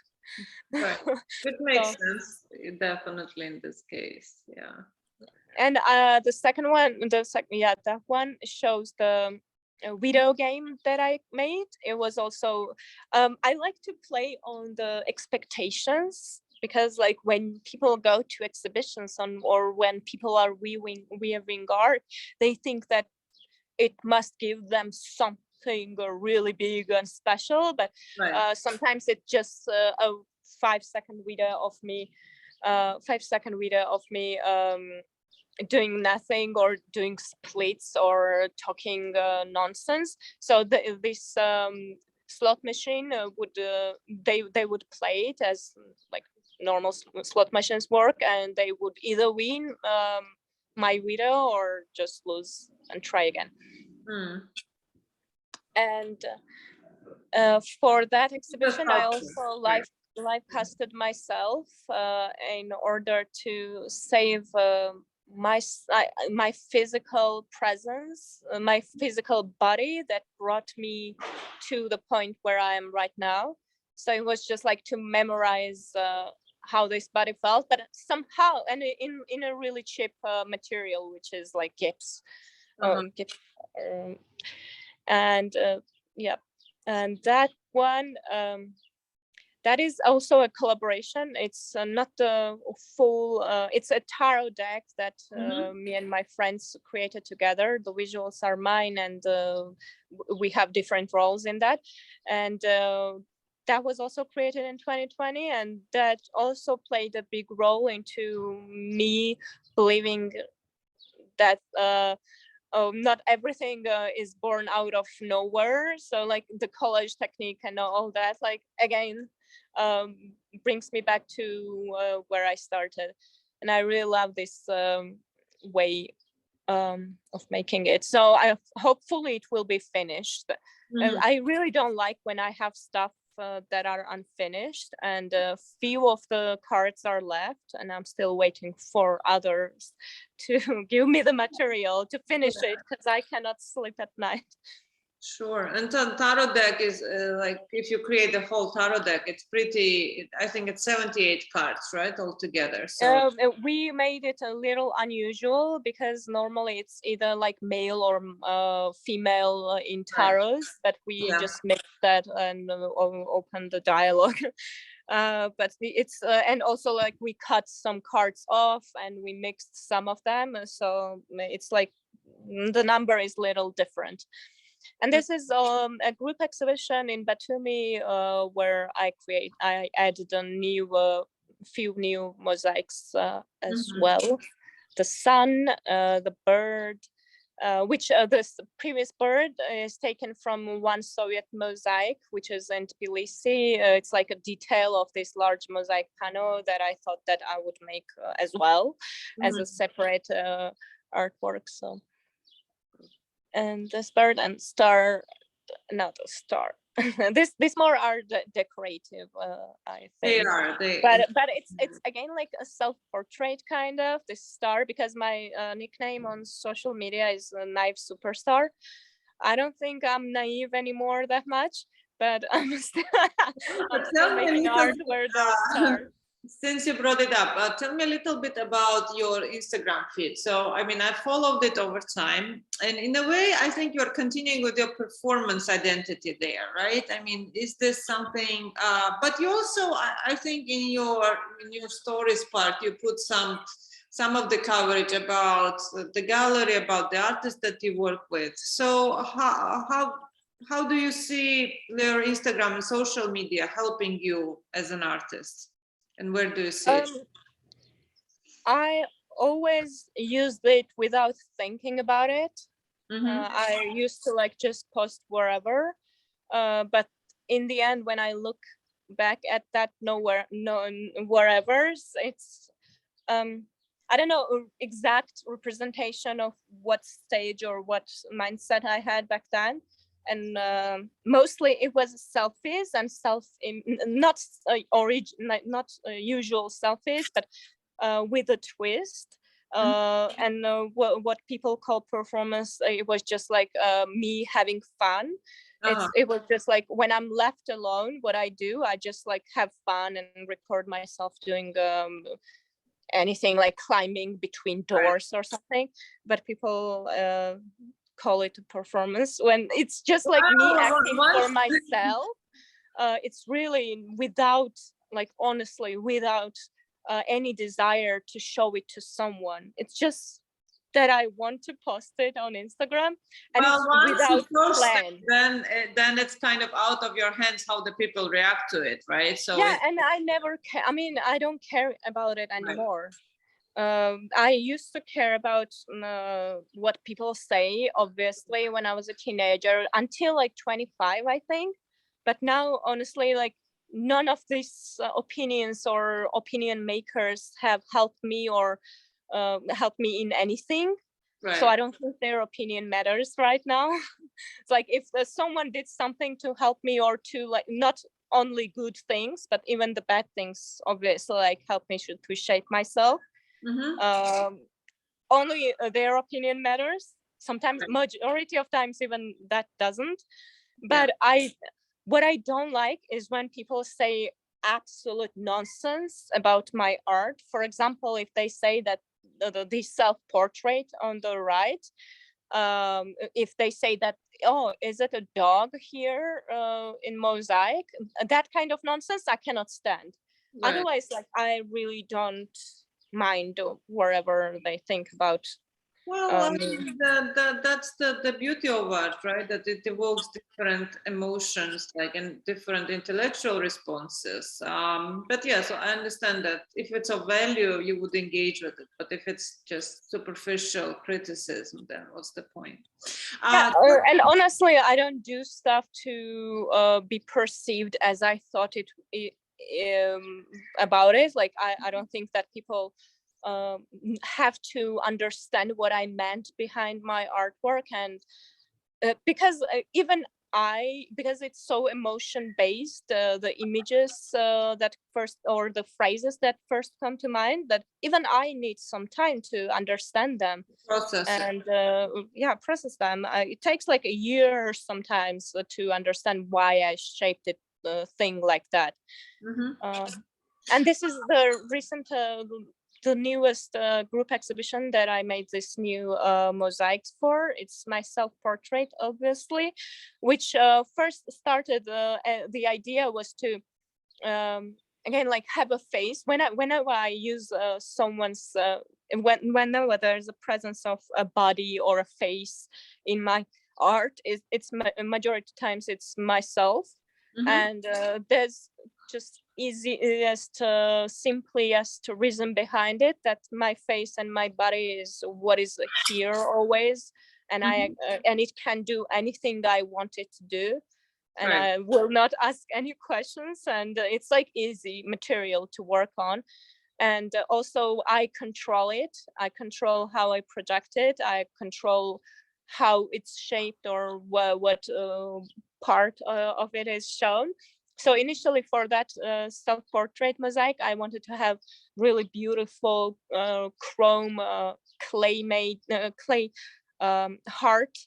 S1: Right. It makes sense, definitely in this case. Yeah.
S2: And the second one, that one shows the video game that I made. It was also I like to play on the expectations, because like when people go to exhibitions or when people are viewing art, they think that it must give them something really big and special, but sometimes it's just a 5-second video of me 5-second video of me doing nothing or doing splits or talking nonsense. So this slot machine would they would play it as like normal slot machines work, and they would either win my video or just lose and try again. And for that exhibition, I also live casted myself in order to save my physical presence, my physical body that brought me to the point where I am right now. So it was just like to memorize how this body felt, but somehow, and in a really cheap material, which is like gips. And yeah, and that one, that is also a collaboration. It's not the full, it's a tarot deck that me and my friends created together. The visuals are mine, and we have different roles in that. And that was also created in 2020, and that also played a big role into me believing that not everything is born out of nowhere. So like the collage technique and all that, like again, brings me back to where I started. And I really love this way of making it. So hopefully it will be finished. I really don't like when I have stuff that are unfinished, and few of the cards are left, and I'm still waiting for others to give me the material to finish it, because I cannot sleep at night.
S1: Sure. And tarot deck is like, if you create the whole tarot deck, it's pretty, I think it's 78 cards, right, altogether. So
S2: we made it a little unusual, because normally it's either like male or female in tarots, but we just mixed that and opened the dialogue. But it's and also like we cut some cards off and we mixed some of them, so it's like the number is little different. And this is a group exhibition in Batumi where I added a few new mosaics as well. The sun, the bird, which this previous bird is taken from one Soviet mosaic, which is in Tbilisi. It's like a detail of this large mosaic panel that I thought that I would make as well as a separate artwork. So, and this bird and star, not a star. this more are decorative, I think. But it's again like a self-portrait kind of, this star, because my nickname on social media is Naive Superstar. I don't think I'm naive anymore that much, but I'm still making art where there's stars.
S1: Since you brought it up, tell me a little bit about your Instagram feed. So, I mean, I followed it over time, and in a way, I think you're continuing with your performance identity there, right? I mean, is this something, but you also, I think in your stories part, you put some of the coverage about the gallery, about the artists that you work with. So how do you see your Instagram and social media helping you as an artist? And where do you see it?
S2: I always used it without thinking about it. I used to like just post wherever, but in the end, when I look back at that wherever, it's I don't know exact representation of what stage or what mindset I had back then. And mostly it was selfies and not usual selfies, but with a twist. And what people call performance, it was just like me having fun. It was just like when I'm left alone, what I do, I just like have fun and record myself doing anything like climbing between doors or something. But people call it a performance when it's just like me acting for myself. It's really without, like, honestly, without any desire to show it to someone. It's just that I want to post it on Instagram, and it's without plan.
S1: Then it's kind of out of your hands how the people react to it, right? So
S2: yeah, and I never care. I mean, I don't care about it anymore. I used to care about what people say, obviously, when I was a teenager, until like 25, I think. But now, honestly, like, none of these opinions or opinion makers have helped me or helped me in anything. Right. So I don't think their opinion matters right now. It's like if someone did something to help me, or to, like, not only good things, but even the bad things, obviously, like, help me to shape myself. Only their opinion matters. Sometimes, majority of times, even that doesn't. But what I don't like is when people say absolute nonsense about my art. For example, if they say that the self-portrait on the right, if they say that, oh, is it a dog here in mosaic? That kind of nonsense I cannot stand. Right. Otherwise, like, I really don't mind wherever they think about.
S1: Well, I mean, that's the beauty of art, right? That it evokes different emotions, like, and different intellectual responses. But yeah, so I understand that if it's of value, you would engage with it. But if it's just superficial criticism, then what's the point?
S2: And honestly, I don't do stuff to be perceived as I thought it about it. Like, I don't think that people have to understand what I meant behind my artwork, and because because it's so emotion based, the images that first, or the phrases that first come to mind, that even I need some time to understand them, process them. It takes like a year sometimes to understand why I shaped it thing like that. And this is the recent the newest group exhibition that I made this new mosaics for. It's my self-portrait, obviously, which first started, the idea was to, again, like, have a face. Whenever I use someone's, whenever there's a presence of a body or a face in my art, it's majority times it's myself. And there's just easiest, simplest reason behind it, that my face and my body is what is here always, and and it can do anything I want it to do, and
S1: Right.
S2: I will not ask any questions, and it's like easy material to work on. And also I control it. I control how I project it. I control how it's shaped, or what part of it is shown. So initially for that self-portrait mosaic, I wanted to have really beautiful chrome clay heart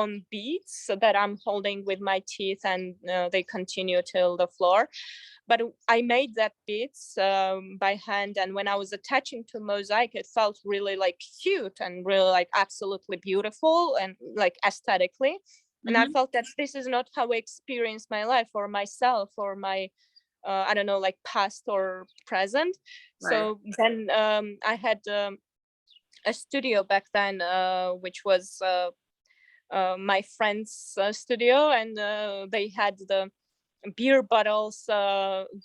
S2: on beads, so that I'm holding with my teeth, and they continue till the floor. But I made that beads by hand, and when I was attaching to mosaic, it felt really like cute and really like absolutely beautiful and like aesthetically. And I felt that this is not how I experience my life or myself or my I don't know, like past or present. Right. So then I had a studio back then, which was my friend's studio, and they had the beer bottles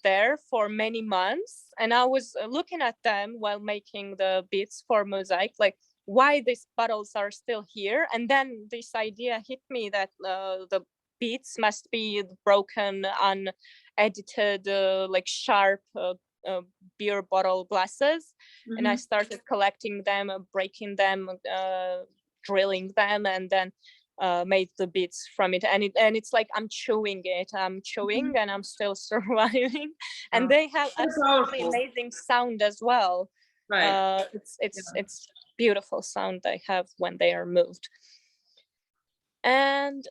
S2: there for many months, and I was looking at them while making the beads for mosaic, like why these bottles are still here. And then this idea hit me that the beads must be broken, unedited, like sharp beer bottle glasses. And I started collecting them, breaking them, drilling them, and then made the beads from it. And it's like I'm chewing and I'm still surviving. And they have absolutely amazing sound as well. Right. It's beautiful sound they have when they are moved. And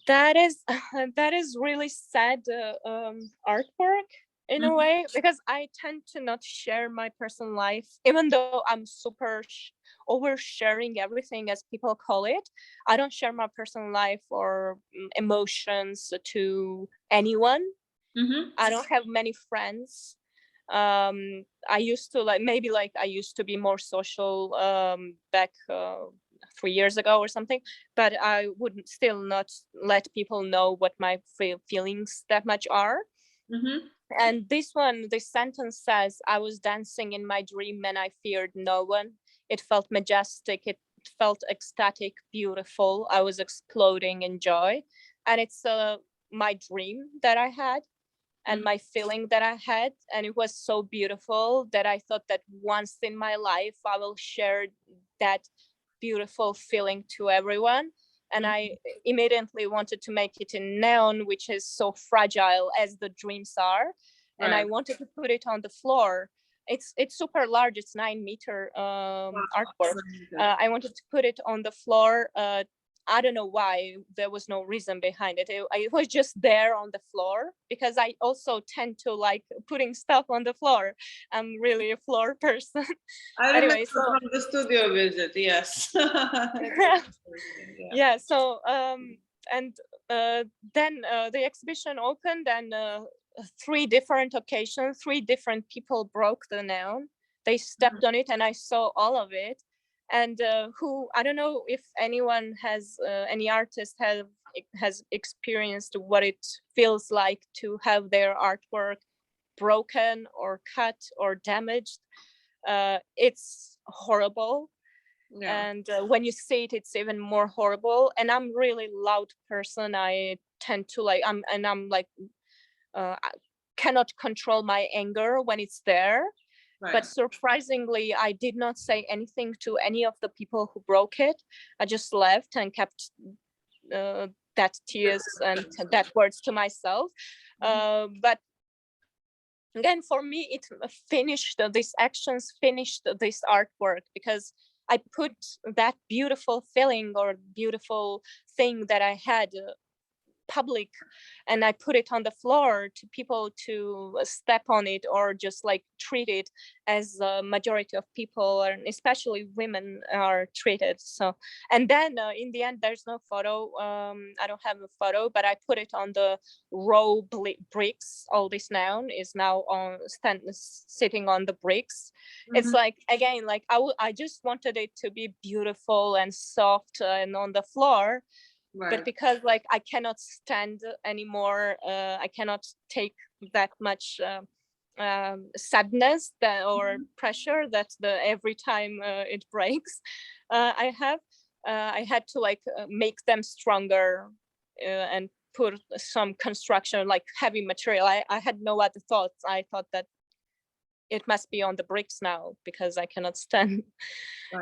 S2: that is really sad artwork in a way, because I tend to not share my personal life, even though I'm super oversharing everything, as people call it. I don't share my personal life or emotions to anyone. I don't have many friends. I used to I used to be more social back 3 years ago or something, but I would still not let people know what my feelings that much are. And this sentence says, I was dancing in my dream and I feared no one. It felt majestic, it felt ecstatic, beautiful. I was exploding in joy. And it's my dream that I had, and my feeling that I had. And it was so beautiful that I thought that once in my life, I will share that beautiful feeling to everyone. And I immediately wanted to make it in neon, which is so fragile as the dreams are. And I wanted to put it on the floor. It's super large. It's 9-meter artwork. I wanted to put it on the floor. I don't know why. There was no reason behind it. It was just there on the floor, because I also tend to like putting stuff on the floor. I'm really a floor person.
S1: I remember from the studio visit, yes.
S2: Yeah. So and then the exhibition opened, and 3 different occasions, 3 different people broke the neon. They stepped on it, and I saw all of it. And I don't know if anyone has, any artist has experienced what it feels like to have their artwork broken or cut or damaged. It's horrible. And when you see it, it's even more horrible. And I'm really loud person. I tend to I'm I cannot control my anger when it's there. But surprisingly, I did not say anything to any of the people who broke it. I just left and kept that tears and that words to myself. But again, for me, it finished, these actions finished this artwork, because I put that beautiful feeling or beautiful thing that I had public, and I put it on the floor to people to step on it, or just like treat it as the majority of people, and especially women, are treated. So, and then in the end, there's no photo. I don't have a photo, but I put it on the raw bricks. All this noun is now on sitting on the bricks. It's like, again, like I just wanted it to be beautiful and soft and on the floor. But because like I cannot stand anymore, I cannot take that much sadness or pressure that every time it breaks, I have. I had to like make them stronger and put some construction, like heavy material. I had no other thoughts. I thought that it must be on the bricks now because I cannot stand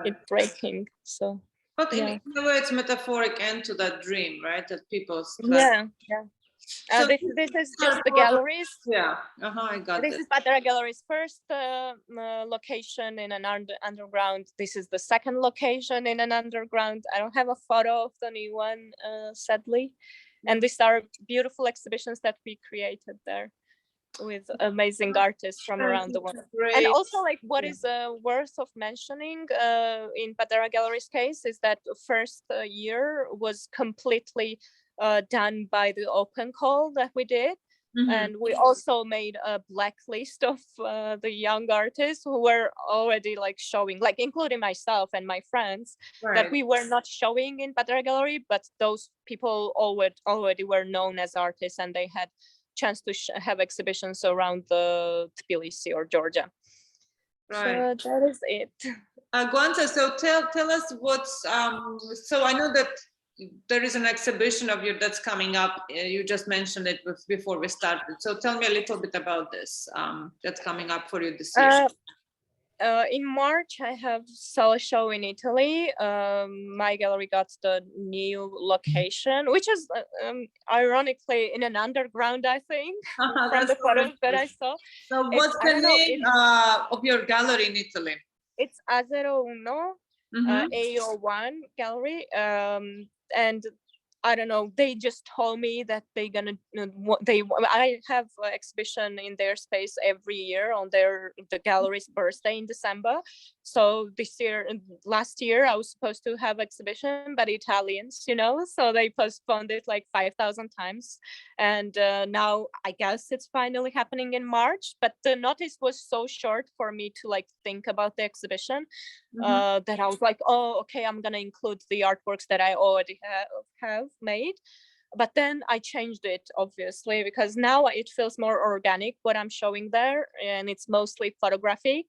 S2: it breaking. So,
S1: but in a way, it's metaphoric end to that dream, right? That people.
S2: Yeah.
S1: So
S2: this is just the galleries.
S1: Yeah, I got
S2: this. This is Patara Gallery's first location in an underground. This is the second location in an underground. I don't have a photo of the new one, sadly. And these are beautiful exhibitions that we created there with amazing artists from around the world. Great. And also, like, what is worth of mentioning in Patara Gallery's case is that the first year was completely done by the open call that we did. And we also made a blacklist of the young artists who were already like showing, like including myself and my friends, that we were not showing in Patara Gallery, but those people already were known as artists and they had chance to have exhibitions around the Tbilisi or Georgia. So that is it.
S1: Gvantsa, so tell us what's so I know that there is an exhibition of you that's coming up. You just mentioned it before we started. So tell me a little bit about this that's coming up for you this year.
S2: In March, I have saw a show in Italy. My gallery got the new location, which is ironically in an underground, I think, from the photos that I saw.
S1: So what's the name of your gallery in Italy?
S2: It's A01, A01 gallery. And I don't know, they just told me that I have an exhibition in their space every year on the gallery's birthday in December. So last year I was supposed to have exhibition, but Italians, so they postponed it like 5,000 times. And now I guess it's finally happening in March, but the notice was so short for me to like think about the exhibition that I was like, oh, okay, I'm gonna include the artworks that I already have made. But then I changed it, obviously, because now it feels more organic what I'm showing there, and it's mostly photography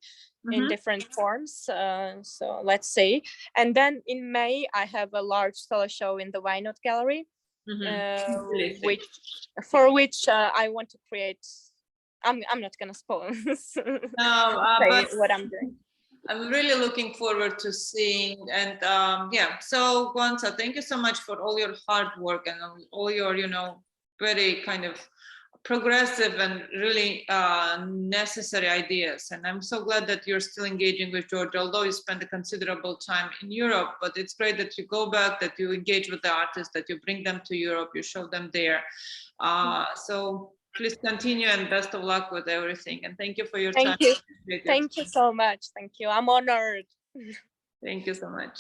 S2: in different forms. So let's see. And then in May I have a large solo show in the Why Not Gallery, for which I want to create. I'm not gonna spoil what I'm doing.
S1: I'm really looking forward to seeing, and so Gvantsa, thank you so much for all your hard work and all your, very kind of progressive and really necessary ideas. And I'm so glad that you're still engaging with Georgia, although you spent a considerable time in Europe, but it's great that you go back, that you engage with the artists, that you bring them to Europe, you show them there. So please continue and best of luck with everything. And thank you for your time.
S2: Thank you. Thank you so much. Thank you. I'm honored.
S1: Thank you so much.